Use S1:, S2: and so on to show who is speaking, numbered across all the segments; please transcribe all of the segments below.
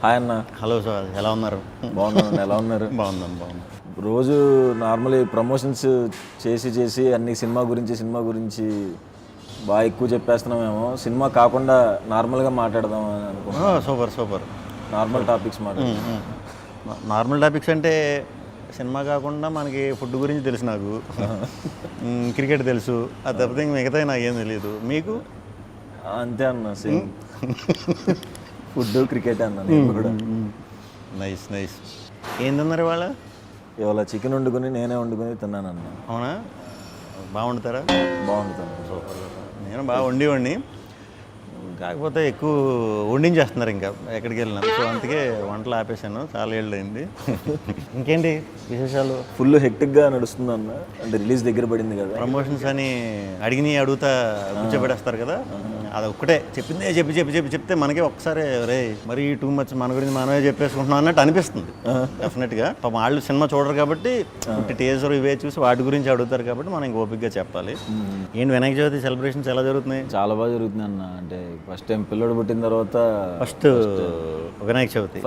S1: Hi అన్న.
S2: Hello sir, ఎలా ఉన్నారు?
S1: బాగున్నాను. ఎలా ఉన్నారు?
S2: బాగున్నాను.
S1: రోజు నార్మల్లీ ప్రమోషన్స్ చేసి అన్ని సినిమా గురించి బాగా ఎక్కువ చెప్పేస్తున్నామేమో. సినిమా కాకుండా నార్మల్గా మాట్లాడదాం అని అనుకుంటున్నాను.
S2: Super.
S1: Normal topics
S2: normal topics అంటే సినిమా కాకుండా మనకి ఫుడ్ గురించి తెలుసు, నాకు క్రికెట్ తెలుసు, అది తప్పితే మిగతా నాకేం తెలియదు. మీకు?
S1: అంతే అన్న, సేమ్ ఫుడ్ క్రికెట్ అన్న. నేను కూడా
S2: నైస్. ఏం తిన్నారు ఇవాళ?
S1: ఇవాళ చికెన్ నేనే వండుకొని తిన్నానన్న.
S2: అవునా? బాగా వండుతారా?
S1: బాగుంటుంది.
S2: నేను బాగా వండి కాకపోతే ఎక్కువ వండించేస్తున్నారు ఇంకా ఎక్కడికి వెళ్ళినా. సో అందుకే వంటలు ఆపేశాను, చాలా ఏళ్ళు అయింది. ఇంకేంటి విశేషాలు?
S1: ఫుల్ హెక్టిక్గా నడుస్తుంది అన్న. అంటే రిలీజ్ దగ్గర పడింది కదా,
S2: ప్రమోషన్స్ అని అడుగుతా కూర్చోబెడేస్తారు కదా. అది ఒక్కటే చెప్పిందే చెప్తే మనకి ఒక్కసారి రే మరీ టూ మచ్, మన గురించి మనమే చెప్పేసుకుంటున్నాం అన్నట్టు అనిపిస్తుంది. డెఫినెట్గా పాపం వాళ్ళు సినిమా చూడరు కాబట్టి టీజర్ ఇవే చూసి వాటి గురించి అడుగుతారు కాబట్టి మనం ఇంక ఓపిక్గా చెప్పాలి. ఏంటి వినాయక చవితి సెలబ్రేషన్స్ ఎలా జరుగుతున్నాయి?
S1: చాలా బాగా జరుగుతుంది అన్న. అంటే ఫస్ట్ టైం పిల్లడు పుట్టిన తర్వాత
S2: ఫస్ట్ వినాయక చవితి.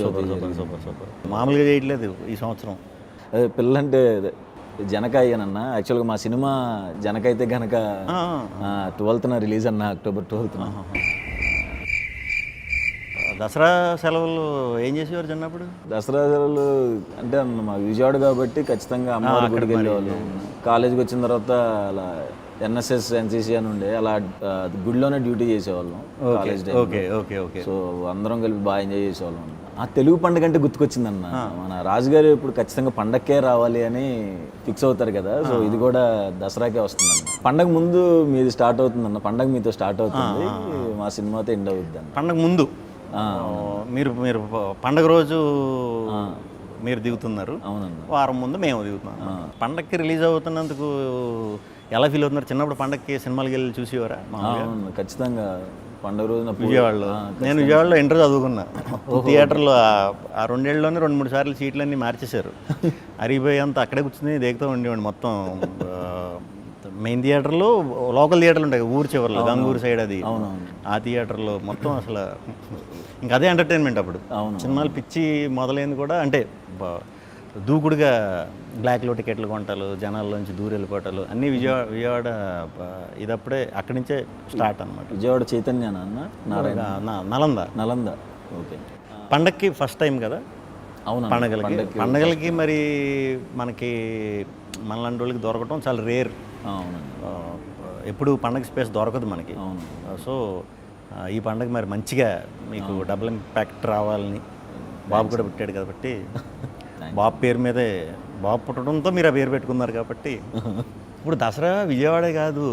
S2: సూపర్. మామూలుగా చేయట్లేదు ఈ సంవత్సరం.
S1: అదే పిల్లంటే జనకాయనన్న. యాక్చువల్గా మా సినిమా జనకైతే కనుక 12th రిలీజ్ అన్న, October 12th.
S2: దసరా సెలవులు ఏం చేసేవారు చిన్నప్పుడు?
S1: దసరా సెలవులు అంటే అన్న మా విజయవాడ కాబట్టి ఖచ్చితంగా అమ్మవారి గుడికి వెళ్ళేవాళ్ళం. కాలేజీకి వచ్చిన తర్వాత అలా NSS NCC అని ఉండే, అలా గుడిలోనే డ్యూటీ చేసేవాళ్ళం కాలేజ్ టైం.
S2: ఓకే.
S1: సో అందరం కలిపి బాగా ఎంజాయ్ చేసేవాళ్ళం. ఆ తెలుగు పండుగ అంటే గుర్తుకొచ్చిందన్న. మన రాజుగారు ఇప్పుడు ఖచ్చితంగా పండగకే రావాలి అని ఫిక్స్ అవుతారు కదా. సో ఇది కూడా దసరాకే వస్తుందన్న. పండగ ముందు మీది స్టార్ట్ అవుతుందన్న. పండగ మీతో స్టార్ట్ అవుతుంది, మా సినిమాతో ఎండ్ అవుతుంది అన్న.
S2: పండగ ముందు మీరు పండగ రోజు మీరు దిగుతున్నారు.
S1: అవునన్న.
S2: వారం ముందు మేము దిగుతున్నాం. పండగకి రిలీజ్ అవుతున్నందుకు ఎలా ఫీల్ అవుతున్నారు? చిన్నప్పుడు పండగకి సినిమాలకి వెళ్ళి చూసేవారా?
S1: ఖచ్చితంగా పండుగ రోజున
S2: విజయవాడలో. నేను విజయవాడలో ఇంటర్ చదువుకున్నా. థియేటర్లో ఆ 2 ఏళ్ళలోనే 2-3 సార్లు సీట్లన్నీ మార్చేశారు. అరిగిపోయి అంతా అక్కడే కూర్చుని దేగుతూ ఉండేవాడిని. మొత్తం మెయిన్ థియేటర్లో, లోకల్ థియేటర్లు ఉంటాయి ఊరు చివరిలో, గంగూరు సైడ్, అది ఆ థియేటర్లో మొత్తం అసలు ఇంకా అదే ఎంటర్టైన్మెంట్ అప్పుడు. సినిమాలు పిచ్చి మొదలైంది కూడా అంటే దూకుడుగా బ్లాక్లో టికెట్లు కొంటాలు, జనాల్లోంచి దూరం వెళ్ళిపోవటాలు అన్నీ విజయవాడ ఇదప్పుడే అక్కడి నుంచే స్టార్ట్ అనమాట.
S1: విజయవాడ చైతన్య అన్న, నలంద. ఓకే.
S2: పండగకి ఫస్ట్ టైం కదా.
S1: అవును.
S2: పండగలకి మరి మనకి మనలాంటి వాళ్ళకి దొరకటం చాలా రేర్. ఎప్పుడు పండగ స్పేస్ దొరకదు మనకి. సో ఈ పండగ మరి మంచిగా మీకు డబుల్ ఇంపాక్ట్ రావాలని బాబు కూడా పుట్టాడు కాబట్టి బాబు పేరు మీదే, బాబు పుట్టడంతో మీరు ఆ పేరు పెట్టుకున్నారు కాబట్టి ఇప్పుడు దసరా విజయవాడే కాదు,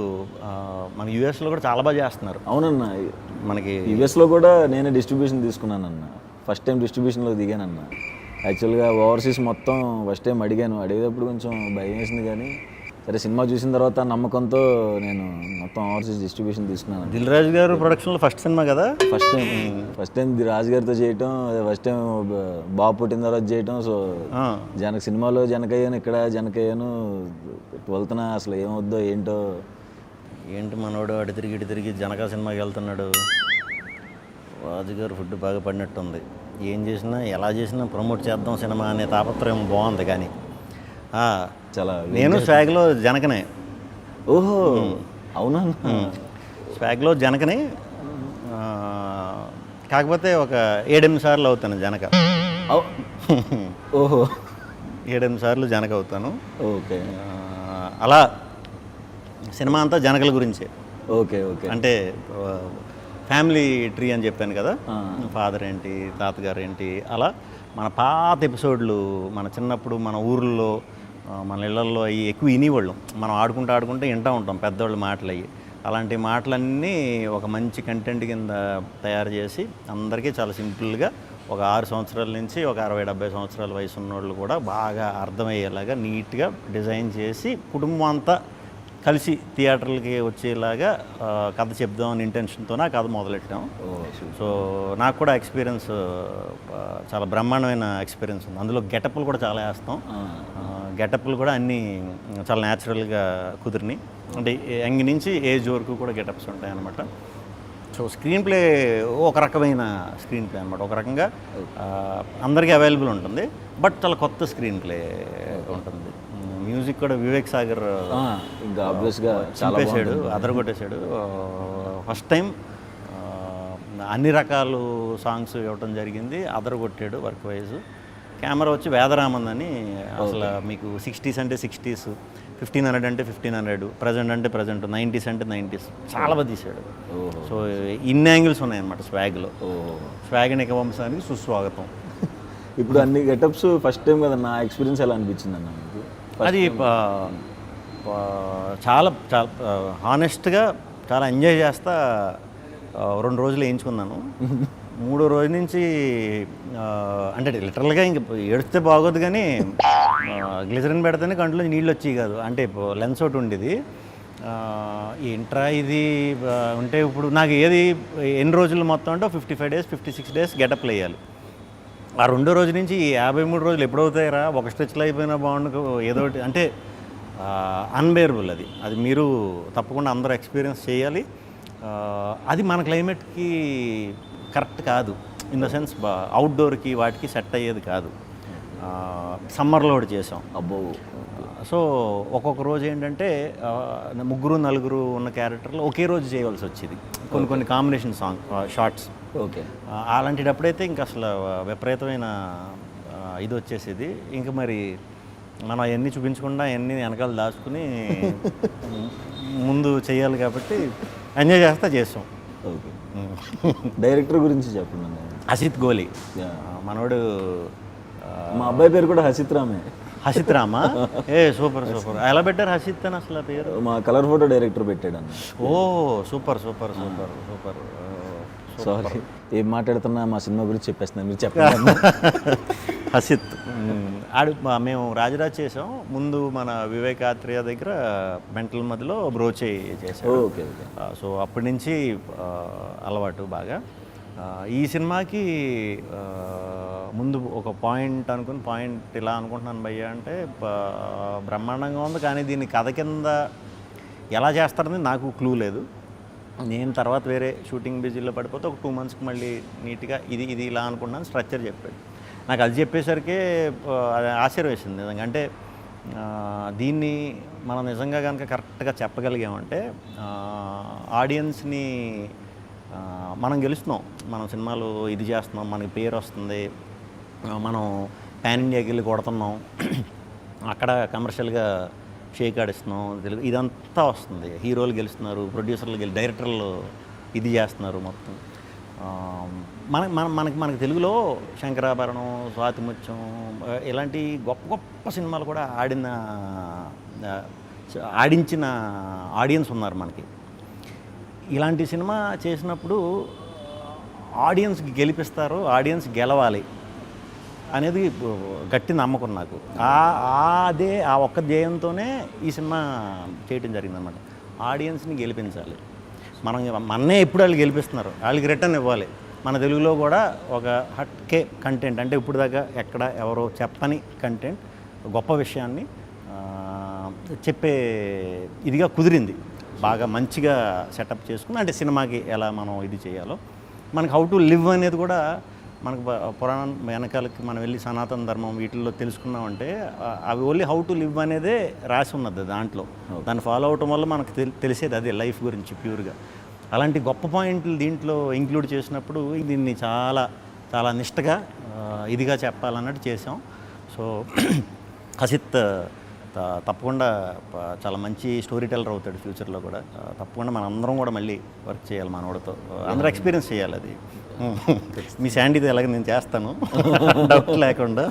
S2: మన యూఎస్లో కూడా చాలా బాగా చేస్తున్నారు.
S1: అవునన్న.
S2: మనకి
S1: యూఎస్లో కూడా నేనే డిస్ట్రిబ్యూషన్ తీసుకున్నానన్న. ఫస్ట్ టైం డిస్ట్రిబ్యూషన్లో దిగానన్న. యాక్చువల్గా ఓవర్సీస్ మొత్తం ఫస్ట్ టైం అడిగేటప్పుడు కొంచెం భయం వేసింది, కానీ సరే సినిమా చూసిన తర్వాత నమ్మకంతో నేను మొత్తం ఓవర్సీస్ డిస్ట్రిబ్యూషన్ తీసుకున్నాను.
S2: దిల్ రాజు గారు ప్రొడక్షన్లో ఫస్ట్ సినిమా కదా.
S1: ఫస్ట్ టైం రాజు గారితో చేయటం, ఫస్ట్ టైం బాబు పుట్టిన తర్వాత చేయటం. సో సినిమాలో జనకయ్యాను, ఇక్కడ జనకయ్యాను. 12th అసలు ఏమవుద్దో
S2: ఏంటి మనోడు అటు తిరిగి జనక సినిమాకి వెళ్తున్నాడు. రాజుగారు ఫుడ్ బాగా పడినట్టుంది. ఏం చేసినా ఎలా చేసినా ప్రమోట్ చేద్దాం సినిమా అనే తాపత్రయం బాగుంది. కానీ
S1: చాలా
S2: నేను స్వాగ్లో జనకనే.
S1: ఓహో అవునా?
S2: స్వాగ్లో జనకనే, కాకపోతే ఒక 7-8 సార్లు అవుతాను జనక.
S1: ఓహో
S2: 7-8 సార్లు జనక అవుతాను.
S1: ఓకే.
S2: అలా సినిమా అంతా జనకల గురించే.
S1: ఓకే.
S2: అంటే ఫ్యామిలీ ట్రీ అని చెప్పాను కదా. ఫాదర్ ఏంటి, తాతగారు ఏంటి, అలా మన పాత ఎపిసోడ్లు మన చిన్నప్పుడు మన ఊర్లో మన ఇళ్లల్లో అవి ఎక్కువ వినేవాళ్ళం. మనం ఆడుకుంటూ వింటూ ఉంటాం పెద్దవాళ్ళ మాటలు. అవి అలాంటి మాటలన్నీ ఒక మంచి కంటెంట్ కింద తయారు చేసి అందరికీ చాలా సింపుల్గా ఒక 6 సంవత్సరాల నుంచి ఒక 60-70 సంవత్సరాల వయసు ఉన్నోళ్ళు కూడా బాగా అర్థమయ్యేలాగా నీట్గా డిజైన్ చేసి కుటుంబం అంతా కలిసి థియేటర్లకి వచ్చేలాగా కథ చెప్దామని ఇంటెన్షన్తో ఆ కథ మొదలెట్టాం. సో నాకు కూడా ఎక్స్పీరియన్స్ చాలా బ్రహ్మాండమైన ఎక్స్పీరియన్స్ ఉంది. అందులో గెటప్లు కూడా చాలా వేస్తాం. గెటప్లు కూడా అన్నీ చాలా న్యాచురల్గా కుదిరినాయి. అంటే యంగ్ నుంచి ఏజ్ వరకు కూడా గెటప్స్ ఉంటాయి అన్నమాట. సో స్క్రీన్ ప్లే ఒక రకమైన స్క్రీన్ ప్లే అనమాట, ఒక రకంగా అందరికీ అవైలబుల్ ఉంటుంది, బట్ చాలా కొత్త స్క్రీన్ ప్లే ఉంటుంది. మ్యూజిక్ కూడా వివేక్ సాగర్
S1: ఇంకా ఆబ్వియస్గా
S2: చంపేశాడు, అదరగొట్టేశాడు. ఫస్ట్ టైం అన్ని రకాలు సాంగ్స్ ఇవ్వటం జరిగింది, అదరగొట్టాడు వర్క్ వైజ్. కెమెరా వచ్చి వేదరామన్ అని, అసలు మీకు 60s అంటే 60s, 1500 అంటే 1500, ప్రజెంట్ అంటే ప్రజెంట్, 90s అంటే 90s, చాలా బాగా తీశాడు. సో ఇన్ని యాంగిల్స్ ఉన్నాయన్నమాట స్వాగ్లో. స్వాగ్నిక వంశానికి సుస్వాగతం.
S1: ఇప్పుడు అన్ని గెటప్స్ ఫస్ట్ టైం కదా, నా ఎక్స్పీరియన్స్ ఎలా అనిపించింది అన్న మీకు?
S2: అది చాలా చాలా హానెస్ట్గా చాలా ఎంజాయ్ చేస్తా 2 రోజులు వేయించుకున్నాను. 3వ రోజు నుంచి అంటే లిటరల్గా ఇంక ఏడిస్తే బాగోదు, కానీ గ్లిజరిన్ పెడితేనే కంట్లో నీళ్ళు వచ్చేవి కాదు. అంటే లెన్స్ ఒకటి ఉండేది, ఏంట్రా ఇది ఉంటే ఇప్పుడు నాకు ఏది ఎన్ని రోజులు మొత్తం అంటే 55 days 56 days గెటప్లు వేయాలి. ఆ 2వ రోజు నుంచి 53 రోజులు ఎప్పుడవుతాయిరా, ఒక స్ట్రెచ్లో అయిపోయినా బాగుండు ఏదో ఒకటి, అంటే అన్బేరబుల్. అది మీరు తప్పకుండా అందరూ ఎక్స్పీరియన్స్ చేయాలి. అది మన క్లైమేట్కి కరెక్ట్ కాదు, ఇన్ ద సెన్స్ అవుట్డోర్కి వాటికి సెట్ అయ్యేది కాదు. సమ్మర్లో ఒకటి చేసాం.
S1: అబ్బో.
S2: సో ఒక్కొక్క రోజు ఏంటంటే 3-4 ఉన్న క్యారెక్టర్లు ఒకే రోజు చేయవలసి వచ్చేది, కొన్ని కాంబినేషన్ షార్ట్స్.
S1: ఓకే.
S2: అలాంటిటప్పుడైతే ఇంకా అసలు విపరీతమైన ఇది వచ్చేసేది. ఇంకా మరి మనం అవన్నీ చూపించకుండా అవన్నీ వెనకాల దాచుకుని ముందు చేయాలి కాబట్టి ఎంజాయ్ చేస్తా చేస్తాం.
S1: ఓకే. డైరెక్టర్ గురించి చెప్పండి.
S2: హసిత్ గోలి మనోడు.
S1: మా అబ్బాయి పేరు కూడా హసిత్ రామే.
S2: హసిత్ రామా? Super super. ఎలా పెట్టారు హసిత్ అని అసలు పేరు?
S1: మా కలర్ ఫోటో డైరెక్టర్ పెట్టాడు అన్న.
S2: ఓ super super super super.
S1: Sorry, ఏం మాట్లాడుతున్నా మా సినిమా గురించి చెప్పేస్తున్నాను, మీరు చెప్పండి.
S2: హసిత్ మేము రాజరాజ్ చేసాం ముందు, మన వివేకాత్రేయ దగ్గర మెంటల్ మధ్యలో బ్రోచే చేసాం.
S1: Okay okay.
S2: సో అప్పటి నుంచి అలవాటు బాగా. ఈ సినిమాకి ముందు ఒక పాయింట్ ఇలా అనుకుంటున్నాను భయ్య అంటే, బ్రహ్మాండంగా ఉంది, కానీ దీన్ని కథ కింద ఎలా చేస్తారని నాకు క్లూ లేదు. నేను తర్వాత వేరే షూటింగ్ బిజీలో పడిపోతే ఒక 2 monthsకి మళ్ళీ నీట్గా ఇది ఇలా అనుకుంటున్నాను, స్ట్రక్చర్ చెప్పాడు. నాకు అది చెప్పేసరికి అది ఆశ్చర్యం వేసింది నిజంగా. అంటే దీన్ని మనం నిజంగా కనుక కరెక్ట్గా చెప్పగలిగామంటే ఆడియన్స్ని మనం గెలుస్తున్నాం. మనం సినిమాలు ఇది చేస్తున్నాం, మనకి పేరు వస్తుంది, మనం పాన్ ఇండియాకి వెళ్ళి కొడుతున్నాం, అక్కడ కమర్షియల్గా షేక్ ఆడిస్తున్నాం, తెలుగు ఇదంతా వస్తుంది. హీరోలు గెలుస్తున్నారు, ప్రొడ్యూసర్లు డైరెక్టర్లు ఇది చేస్తున్నారు మొత్తం. మనకి తెలుగులో శంకరాభరణం, స్వాతిముత్యం ఇలాంటి గొప్ప గొప్ప సినిమాలు కూడా ఆడించిన ఆడియన్స్ ఉన్నారు మనకి. ఇలాంటి సినిమా చేసినప్పుడు ఆడియన్స్కి గెలిపిస్తారు, ఆడియన్స్ గెలవాలి అనేది గట్టి నమ్మకం నాకు. ఆ ఒక్క ధ్యేయంతోనే ఈ సినిమా చేయటం జరిగిందనమాట. ఆడియన్స్ని గెలిపించాలి. మన్నే ఎప్పుడు వాళ్ళు గెలిపిస్తున్నారు, వాళ్ళకి రిటర్న్ ఇవ్వాలి. మన తెలుగులో కూడా ఒక హట్కే కంటెంట్, అంటే ఇప్పుడు దాకా ఎక్కడ ఎవరో చెప్పని కంటెంట్, గొప్ప విషయాన్ని చెప్పే ఇదిగా కుదిరింది. బాగా మంచిగా సెటప్ చేసుకుని, అంటే సినిమాకి ఎలా మనం ఇది చేయాలో, మనకి హౌ టు లివ్ అనేది కూడా మనకు పురాణం వెనకాలకి మనం వెళ్ళి సనాతన ధర్మం వీటిల్లో తెలుసుకున్నామంటే అవి ఓన్లీ హౌ టు లివ్ అనేదే రాసి ఉన్నది దాంట్లో. దాన్ని ఫాలో అవటం వల్ల మనకు తెలిసేది అదే లైఫ్ గురించి ప్యూర్గా. అలాంటి గొప్ప పాయింట్లు దీంట్లో ఇంక్లూడ్ చేసినప్పుడు దీన్ని చాలా చాలా నిష్టగా ఇదిగా చెప్పాలన్నట్టు చేసాం. సో హసిత్ తప్పకుండా చాలా మంచి స్టోరీ టెల్లర్ అవుతాడు ఫ్యూచర్లో కూడా. తప్పకుండా మన అందరం కూడా మళ్ళీ వర్క్ చేయాలి మనోడితో, అందరూ ఎక్స్పీరియన్స్ చేయాలి అది. మీ శాండీతో ఎలాగ నేను చేస్తాను డౌట్ లేకుండా.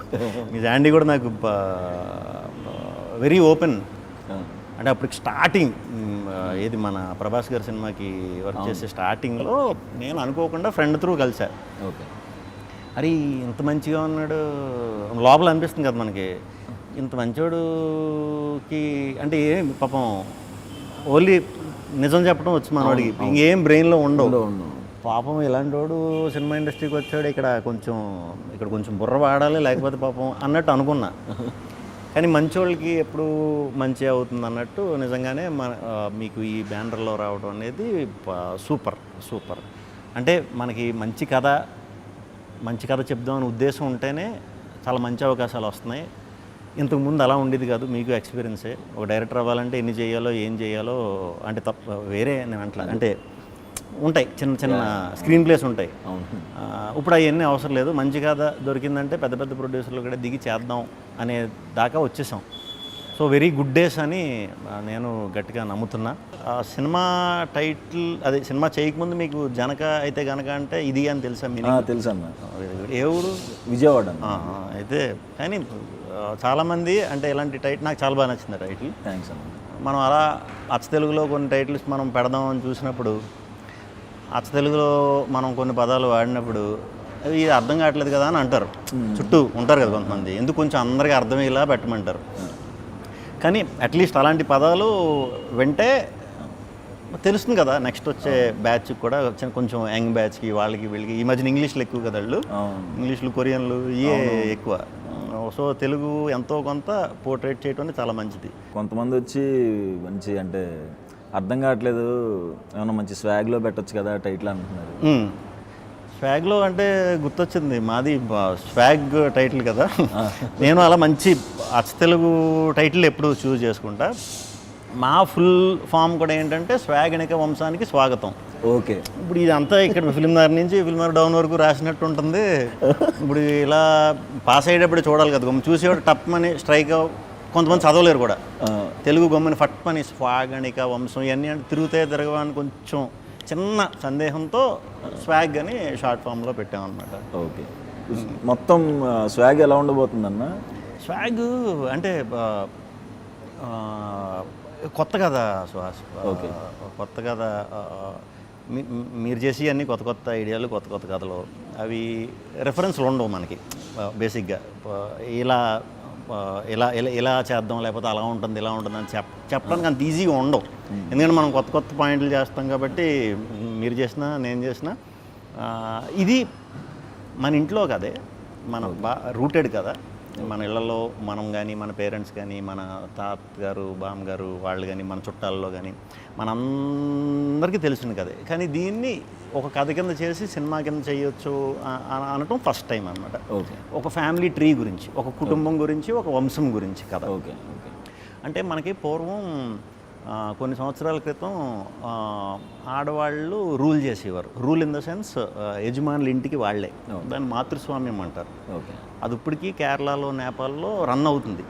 S2: మీ శాండీ కూడా నాకు వెరీ ఓపెన్. అంటే అప్పటికి స్టార్టింగ్ ఏది మన ప్రభాస్ గారి సినిమాకి వర్క్ చేసే స్టార్టింగ్లో నేను అనుకోకుండా ఫ్రెండ్ త్రూ కలిసా.
S1: ఓకే.
S2: అరే ఇంత మంచిగా ఉన్నాడు లోపల అనిపిస్తుంది కదా మనకి, ఇంత మంచోడుకి అంటే ఏం పాపం ఓన్లీ నిజం చెప్పడం వచ్చి మనవాడికి ఇంకేం బ్రెయిన్లో ఉండవు. పాపం ఇలాంటి వాడు సినిమా ఇండస్ట్రీకి వచ్చాడు, ఇక్కడ కొంచెం బుర్ర వాడాలి లేకపోతే పాపం అన్నట్టు అనుకున్నా. కానీ మంచోళ్ళకి ఎప్పుడు మంచి అవుతుంది అన్నట్టు నిజంగానే మీకు ఈ బ్యానర్లో రావడం అనేది సూపర్. అంటే మనకి మంచి కథ చెప్దామని ఉద్దేశం ఉంటేనే చాలా మంచి అవకాశాలు వస్తున్నాయి. ఇంతకుముందు అలా ఉండేది కాదు. మీకు ఎక్స్పీరియన్సే. ఒక డైరెక్టర్ అవ్వాలంటే ఎన్ని చేయాలో ఏం చేయాలో అంటే వేరే నేను అంటే ఉంటాయి, చిన్న స్క్రీన్ ప్లేస్ ఉంటాయి. ఇప్పుడు అవన్నీ అవసరం లేదు. మంచి కథ దొరికిందంటే పెద్ద ప్రొడ్యూసర్లు కూడా దిగి చేద్దాం అనే దాకా వచ్చేసాం. సో వెరీ గుడ్ డేస్ అని నేను గట్టిగా నమ్ముతున్నా. సినిమా టైటిల్ అదే సినిమా చేయకముందు మీకు జనక అయితే గనక అంటే ఇది అని తెలుసా?
S1: తెలుసన్న.
S2: ఏ ఊరు?
S1: విజయవాడ.
S2: అయితే కానీ చాలామంది అంటే ఇలాంటి టైటిల్ నాకు చాలా బాగా నచ్చింది టైటిల్.
S1: థ్యాంక్స్ అన్న.
S2: మనం అలా అచ్చ తెలుగులో కొన్ని టైటిల్స్ మనం పెడదామని చూసినప్పుడు అచ్చ తెలుగులో మనం కొన్ని పదాలు వాడినప్పుడు ఇది అర్థం కావట్లేదు కదా అని అంటారు. చుట్టూ ఉంటారు కదా కొంతమంది, ఎందుకు కొంచెం అందరికీ అర్థమయ్యేలా పెట్టమంటారు. కానీ అట్లీస్ట్ అలాంటి పదాలు వింటే తెలుస్తుంది కదా నెక్స్ట్ వచ్చే బ్యాచ్కి కూడా, కొంచెం యంగ్ బ్యాచ్కి వాళ్ళకి వీళ్ళకి. ఈ మధ్యన ఇంగ్లీష్లు ఎక్కువ కదా వాళ్ళు, ఇంగ్లీష్లు కొరియన్లు ఇవే ఎక్కువ. సో తెలుగు ఎంతో కొంత పోర్ట్రేట్ చేయడం అనేది చాలా మంచిది.
S1: కొంతమంది వచ్చి మంచి అంటే అర్థం కావట్లేదు, ఏమన్నా మంచి స్వాగ్లో పెట్టచ్చు కదా టైటిల్ అంటున్నారు.
S2: స్వాగ్లో అంటే గుర్తొచ్చింది, మాది స్వాగ్ టైటిల్ కదా. నేను అలా మంచి అచ్చ తెలుగు టైటిల్ ఎప్పుడు చూస్ చేసుకుంటా. మా ఫుల్ ఫామ్ కూడా ఏంటంటే స్వాగనిక వంశానికి స్వాగతం.
S1: ఓకే.
S2: ఇప్పుడు ఇదంతా ఇక్కడ ఫిల్మ్నగర్ నుంచి ఫిల్మ్నగర్ డౌన్ వరకు రాసినట్టు ఉంటుంది. ఇప్పుడు ఇలా పాస్ అయ్యేటప్పుడు చూడాలి కదా, చూసేవాడు టప్ అని స్ట్రైక్. కొంతమంది చదవలేరు కూడా తెలుగు గమ్మని ఫట్ అని స్వాగనిక వంశం ఇవన్నీ అంటే తిరగవని కొంచెం చిన్న సందేహంతో స్వాగ్ అని షార్ట్ ఫామ్లో పెట్టామన్నమాట.
S1: ఓకే. మొత్తం స్వాగ్ ఎలా ఉండబోతుందన్న?
S2: స్వాగ్ అంటే కొత్త కదా ఓకే, కొత్త కథ. మీరు చేసి అన్నీ కొత్త ఐడియాలు, కొత్త కథలు. అవి రెఫరెన్స్లు ఉండవు మనకి బేసిక్గా. ఇలా చేద్దాం, లేకపోతే అలా ఉంటుంది ఇలా ఉంటుంది అని చెప్పడానికి అంత ఈజీగా ఉండవు. ఎందుకంటే మనం కొత్త పాయింట్లు చేస్తాం కాబట్టి, మీరు చేసినా నేను చేసినా ఇది మన ఇంట్లో కదే, మన రూటెడ్ కదా. మన ఇళ్లలో మనం కానీ, మన పేరెంట్స్ కానీ, మన తాతగారు బామ్మగారు వాళ్ళు కానీ, మన చుట్టాల్లో కానీ మనందరికీ తెలిసిన కదే. కానీ దీన్ని ఒక కథ కింద చేసి సినిమా కింద చేయొచ్చు అనటం ఫస్ట్ టైం అన్నమాట.
S1: ఓకే.
S2: ఒక ఫ్యామిలీ ట్రీ గురించి, ఒక కుటుంబం గురించి, ఒక వంశం గురించి కథ.
S1: ఓకే.
S2: అంటే మనకి పూర్వం కొన్ని సంవత్సరాల క్రితం ఆడవాళ్ళు రూల్ చేసేవారు. రూల్ ఇన్ ద సెన్స్ యజమానుల ఇంటికి వాళ్ళే. దాన్ని మాతృస్వామ్యం అంటారు.
S1: ఓకే.
S2: అది ఇప్పటికీ కేరళలో, నేపాల్లో రన్ అవుతుంది,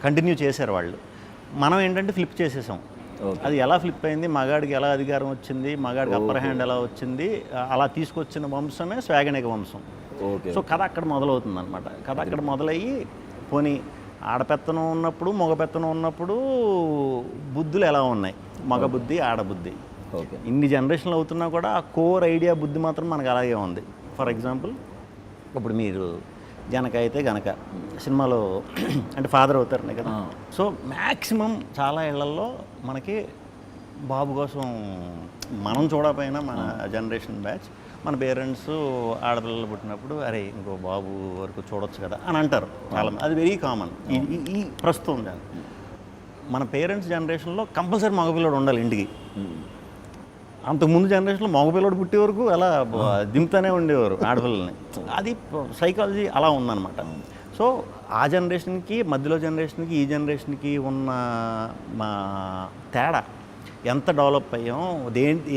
S2: కంటిన్యూ చేశారు వాళ్ళు. మనం ఏంటంటే ఫ్లిప్ చేసేసాం. అది ఎలా ఫ్లిప్ అయింది, మగాడికి ఎలా అధికారం వచ్చింది, మగాడికి అప్పర్ హ్యాండ్ ఎలా వచ్చింది, అలా తీసుకొచ్చిన వంశమే స్వాగనిక వంశం. సో కథ అక్కడ మొదలవుతుంది అనమాట. కథ అక్కడ మొదలయ్యి పోనీ ఆడపెత్తనం ఉన్నప్పుడు, మగ పెత్తనం ఉన్నప్పుడు బుద్ధులు ఎలా ఉన్నాయి, మగ బుద్ధి, ఆడబుద్ధి. ఇన్ని జనరేషన్లు అవుతున్నా కూడా ఆ కోర్ ఐడియా బుద్ధి మాత్రం మనకు అలాగే ఉంది. ఫర్ ఎగ్జాంపుల్ ఇప్పుడు మీరు జనక అయితే గనక సినిమాలో అంటే ఫాదర్ అవుతారనే కదా. సో మ్యాక్సిమం చాలా ఇళ్లల్లో మనకి బాబు కోసం మనం చూడకపోయినా మన జనరేషన్ బ్యాచ్, మన పేరెంట్స్ ఆడపిల్లలు పుట్టినప్పుడు అరే ఇంకో బాబు వరకు చూడొచ్చు కదా అని అంటారు చాలామంది. అది వెరీ కామన్ ఈ ప్రస్తుతం. మన పేరెంట్స్ జనరేషన్లో కంపల్సరీ మగపిల్లడు ఉండాలి ఇంటికి. అంతకుముందు జనరేషన్లో మగపిల్లడు పుట్టే వరకు అలా దింపుతూనే ఉండేవారు ఆడపిల్లల్ని. అది సైకాలజీ అలా ఉందన్నమాట. సో ఆ జనరేషన్కి, మధ్యలో జనరేషన్కి, ఈ జనరేషన్కి ఉన్న మా తేడా, ఎంత డెవలప్ అయ్యాం,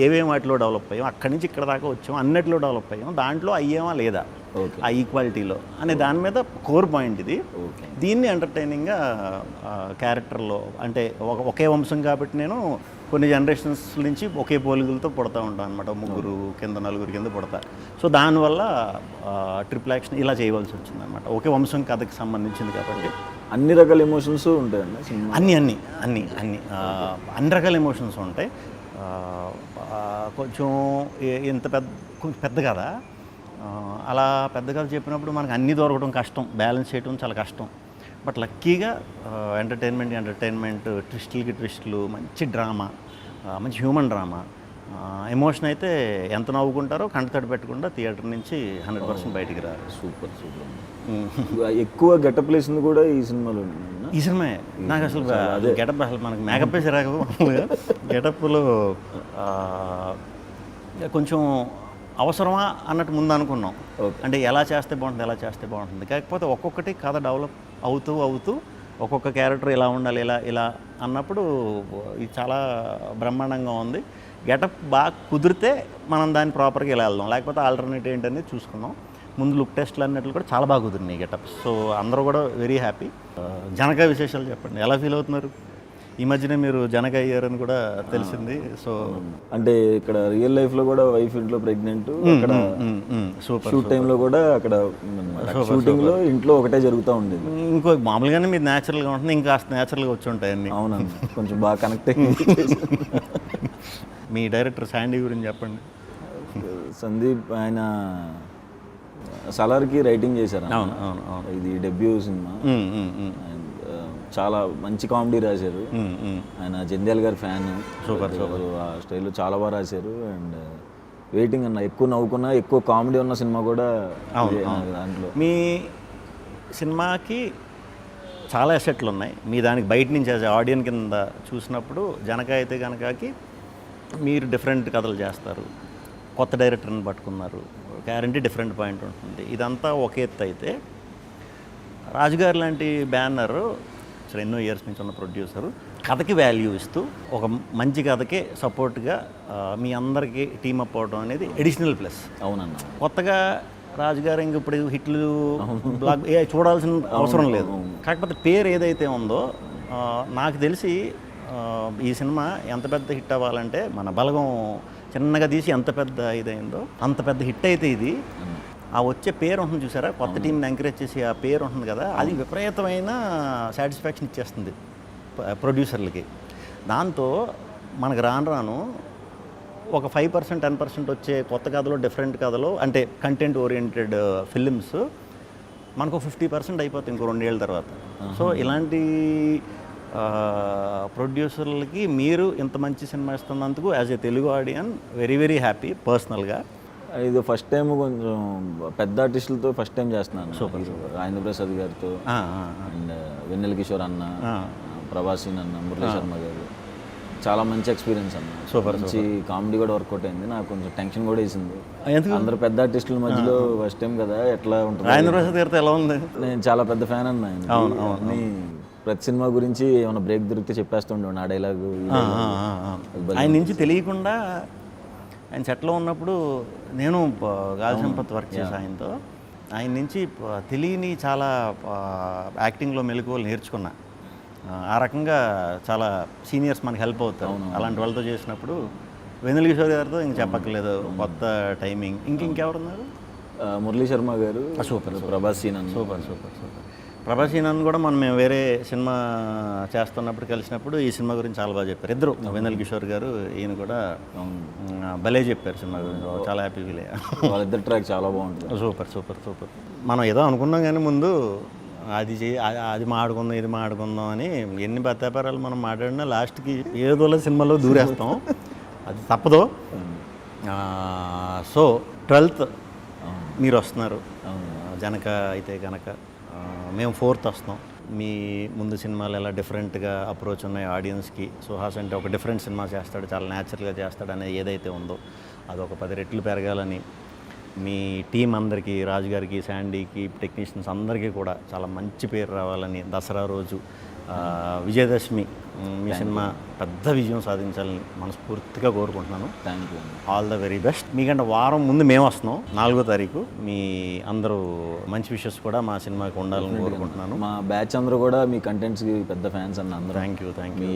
S2: ఏమేమి వాటిలో డెవలప్ అయ్యాం, అక్కడి నుంచి ఇక్కడ దాకా వచ్చాం, అన్నిటిలో డెవలప్ అయ్యాం, దాంట్లో అయ్యామా లేదా ఆ ఈక్వాలిటీలో అనే దాని మీద కోర్ పాయింట్ ఇది. దీన్ని ఎంటర్టైనింగ్గా క్యారెక్టర్లో అంటే ఒకే వంశం కాబట్టి నేను కొన్ని జనరేషన్స్ నుంచి ఒకే పోలికలతో పుడతా ఉంటాను అనమాట. ముగ్గురు కింద, నలుగురు కింద పుడతా. సో దానివల్ల ట్రిపుల్ యాక్షన్ ఇలా చేయవలసి వచ్చింది అనమాట. ఒకే వంశం కథకి సంబంధించింది కాబట్టి
S1: అన్ని రకాల ఎమోషన్స్ ఉంటాయండి.
S2: అన్ని రకాల ఎమోషన్స్ ఉంటాయి. కొంచెం కొంచెం పెద్ద కదా, అలా పెద్ద కథ చెప్పినప్పుడు మనకు అన్నీ దొరకడం కష్టం, బ్యాలెన్స్ చేయడం చాలా కష్టం. బట్ లక్కీగా ఎంటర్టైన్మెంట్, ట్విస్టులకి ట్విస్టులు, మంచి డ్రామా, మంచి హ్యూమన్ డ్రామా, ఎమోషన్ అయితే ఎంత నవ్వుకుంటారో కంటతడి పెట్టకుండా థియేటర్ నుంచి 100% బయటికి రారు.
S1: సూపర్ ఎక్కువ గెటప్ వేసింది కూడా ఈ సినిమాలో.
S2: ఈ సినిమా నాకు అసలు గెటప్ అసలు మనకు మేకప్ వేసి రాక గెటప్లో కొంచెం అవసరమా అన్నట్టు ముందు అనుకున్నాం. అంటే ఎలా చేస్తే బాగుంటుంది కాకపోతే ఒక్కొక్కటి కథ డెవలప్ అవుతూ ఒక్కొక్క క్యారెక్టర్ ఇలా ఉండాలి ఇలా అన్నప్పుడు ఇది చాలా బ్రహ్మాండంగా ఉంది. గెటప్ బాగా కుదిరితే మనం దాన్ని ప్రాపర్గా ఇలా వెళ్దాం, లేకపోతే ఆల్టర్నేట్ ఏంటనేది చూసుకున్నాం. ముందు లుక్ టెస్ట్లు అన్నట్లు కూడా చాలా బాగా కుదిరినాయి గెటప్. సో అందరూ కూడా వెరీ హ్యాపీ. జనక విశేషాలు చెప్పండి, ఎలా ఫీల్ అవుతున్నారు? ఈ మధ్యనే మీరు జనక అయ్యారని కూడా తెలిసింది. సో
S1: అంటే ఇక్కడ రియల్ లైఫ్లో కూడా వైఫ్ ఇంట్లో ప్రెగ్నెంట్, అక్కడ షూట్ టైంలో కూడా అక్కడ షూటింగ్లో ఇంట్లో ఒకటే జరుగుతూ ఉండేది.
S2: ఇంకో మామూలుగానే మీరు న్యాచురల్గా ఉంటుంది, ఇంకా న్యాచురల్గా వచ్చి ఉంటాయి అన్నీ.
S1: అవునండి, కొంచెం బాగా కనెక్ట్ అయ్యింది.
S2: మీ డైరెక్టర్ శాండీ గురించి చెప్పండి.
S1: సందీప్ ఆయన సలార్కి రైటింగ్ చేశారు.
S2: అవును.
S1: ఇది డెబ్యూ సినిమా. చాలా మంచి కామెడీ రాశారు. ఆయన జంధ్యాల గారి ఫ్యాన్.
S2: సూపర్.
S1: ఆ స్టైల్లో చాలా బాగా రాశారు. అండ్ వెయిటింగ్ అన్న, ఎక్కువ నవ్వుకున్నా, ఎక్కువ కామెడీ ఉన్న సినిమా కూడా దాంట్లో.
S2: మీ సినిమాకి చాలా ఎసెట్లు ఉన్నాయి. మీ దానికి బయట నుంచి ఆడియన్స్ కింద చూసినప్పుడు జనక అయితే గనకకి మీరు డిఫరెంట్ కథలు చేస్తారు, కొత్త డైరెక్టర్ని పట్టుకున్నారు, గ్యారంటీ డిఫరెంట్ పాయింట్ ఉంటుంది. ఇదంతా ఒక ఎత్తు అయితే రాజుగారు లాంటి బ్యానర్ అసలు ఎన్నో ఇయర్స్ నుంచి ఉన్న ప్రొడ్యూసరు కథకి వాల్యూ ఇస్తూ ఒక మంచి కథకే సపోర్ట్గా మీ అందరికీ టీమప్ అవడం అనేది ఎడిషనల్ ప్లస్.
S1: అవునన్న,
S2: కొత్తగా రాజుగారు ఇంక ఇప్పుడు హిట్లు బ్లాక్ చూడాల్సిన అవసరం లేదు. కాకపోతే పేరు ఏదైతే ఉందో నాకు తెలిసి ఈ సినిమా ఎంత పెద్ద హిట్ అవ్వాలంటే మన బలగం చిన్నగా తీసి ఎంత పెద్ద ఇదైందో అంత పెద్ద హిట్ అయితే ఇది ఆ వచ్చే పేరు ఉంటుంది చూసారా, కొత్త టీంని ఎంకరేజ్ చేసి ఆ పేరు ఉంటుంది కదా, అది విపరీతమైన సాటిస్ఫాక్షన్ ఇచ్చేస్తుంది ప్రొడ్యూసర్లకి. దాంతో మనకు రాను ఒక 5% 10% వచ్చే కొత్త కథలో, డిఫరెంట్ కథలో, అంటే కంటెంట్ ఓరియంటెడ్ ఫిలిమ్స్ మనకు 50% అయిపోతుంది ఇంకో 2 ఏళ్ళ తర్వాత. సో ఇలాంటి ప్రొడ్యూసర్లకి మీరు ఇంత మంచి సినిమా ఇస్తున్నందుకు as a Telugu audience very very happy పర్సనల్గా.
S1: ఇది ఫస్ట్ టైం కొంచెం పెద్ద ఆర్టిస్టులతో ఫస్ట్ టైం చేస్తున్నాను. సూపర్. రాజేంద్ర ప్రసాద్ గారితో అండ్ వెన్నెల కిషోర్ అన్న, ప్రభాసీన్ అన్న, మురళీ శర్మ గారు, చాలా మంచి ఎక్స్పీరియన్స్ అన్న.
S2: సూపర్.
S1: మంచి కామెడీ కూడా వర్కౌట్ అయింది. నాకు కొంచెం టెన్షన్ కూడా వేసింది, అందరు పెద్ద ఆర్టిస్టుల మధ్యలో ఫస్ట్ టైం కదా, ఎట్లా ఉంటుంది.
S2: రాజేంద్ర ప్రసాద్ గారితో ఎలా ఉంది?
S1: నేను చాలా పెద్ద ఫ్యాన్ అన్న ఆయన. ప్రతి సినిమా గురించి ఏమైనా బ్రేక్ దొరికితే చెప్పేస్తుండే ఆ డైలాగు.
S2: ఆయన నుంచి తెలియకుండా ఆయన సెట్లో ఉన్నప్పుడు నేను గాలి సంపత్ వర్క్ చేశాను ఆయనతో. ఆయన నుంచి తెలియని చాలా యాక్టింగ్లో మెలకువలు నేర్చుకున్నా. ఆ రకంగా చాలా సీనియర్స్ మనకి హెల్ప్ అవుతారు అలాంటి వాళ్ళతో చేసినప్పుడు. వెన్నెల కిషోర్ గారితో ఇంక చెప్పక్కర్లేదు, కొత్త టైమింగ్. ఇంకెవరున్నారు?
S1: మురళీ శర్మ గారు.
S2: సూపర్.
S1: ప్రభాసీన్.
S2: సూపర్. ప్రభాసీన్ కూడా మేము వేరే సినిమా చేస్తున్నప్పుడు కలిసినప్పుడు ఈ సినిమా గురించి చాలా బాగా చెప్పారు ఇద్దరు, వెన్నెల కిషోర్ గారు ఈయన కూడా భలే చెప్పారు సినిమా గురించి. చాలా హ్యాపీ ఫీల్ అయ్యా.
S1: వాళ్ళిద్దరు ట్రాక్ చాలా బాగుంటుంది.
S2: సూపర్. మనం ఏదో అనుకున్నాం కానీ ముందు అది మాట్లాడుకుందాం ఇది మాట్లాడుకుందాం అని ఎన్ని బత్తాపారాలు మనం మాట్లాడినా లాస్ట్కి ఏదోలా సినిమాలో దూరేస్తాం, అది తప్పదు. సో 12th మీరు వస్తున్నారు జనక అయితే కనుక, మేము 4th వస్తాం. మీ ముందు సినిమాలు ఎలా డిఫరెంట్గా అప్రోచ్ ఉన్నాయి ఆడియన్స్కి, సుహాస్ అంటే ఒక డిఫరెంట్ సినిమా చేస్తాడు, చాలా న్యాచురల్గా చేస్తాడు అనేది ఏదైతే ఉందో అది ఒక 10 రెట్లు పెరగాలని మీ టీం అందరికీ, రాజుగారికి, శాండీకి, టెక్నీషియన్స్ అందరికీ కూడా చాలా మంచి పేరు రావాలని, దసరా రోజు విజయదశమి మీ సినిమా పెద్ద విజయం సాధించాలని మనస్ఫూర్తిగా కోరుకుంటున్నాను.
S1: Thank you.
S2: All the very best. మీకంటే వారం ముందు మేము వస్తున్నాం 4వ తారీఖు. మీ అందరూ మంచి విషెస్ కూడా మా సినిమాకి ఉండాలని కోరుకుంటున్నాను.
S1: మా బ్యాచ్ అందరూ కూడా మీ కంటెంట్స్కి పెద్ద ఫ్యాన్స్ అన్న అందరూ.
S2: Thank you.
S1: మీ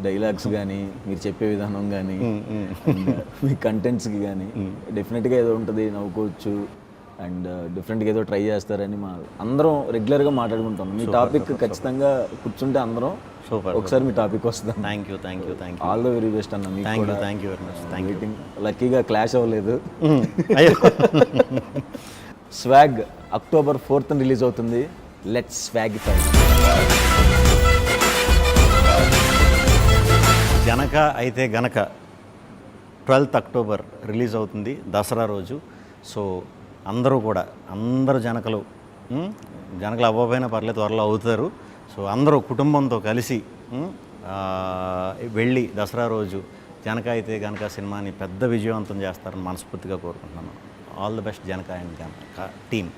S1: డైలాగ్స్ కానీ, మీరు చెప్పే విధానం కానీ, మీ కంటెంట్స్కి కానీ డెఫినెట్గా ఏదో ఉంటుంది, నవ్వుకోవచ్చు అండ్ డిఫరెంట్గా ఏదో ట్రై చేస్తారని మా అందరం రెగ్యులర్గా మాట్లాడుకుంటాం. మీ టాపిక్ ఖచ్చితంగా కూర్చుంటే అందరం ఒకసారి మీ టాపిక్ వస్తుంది.
S2: Thank you.
S1: All the very best అన్న.
S2: Thank you very much.
S1: Waiting. లక్కీగా క్లాష్ అవ్వలేదు. స్వాగ్ October 4th రిలీజ్ అవుతుంది. Let's swagify.
S2: Janaka Aithe Ganaka 12th October release అవుతుంది దసరా రోజు. సో అందరూ జనకలు అవ్వకపోయినా పర్లేదు, త్వరలో అవుతారు. సో అందరూ కుటుంబంతో కలిసి వెళ్ళి దసరా రోజు జనక అయితే గనక సినిమాని పెద్ద విజయవంతం చేస్తారని మనస్ఫూర్తిగా కోరుకుంటున్నాను. All the best Janaka and Janaka team.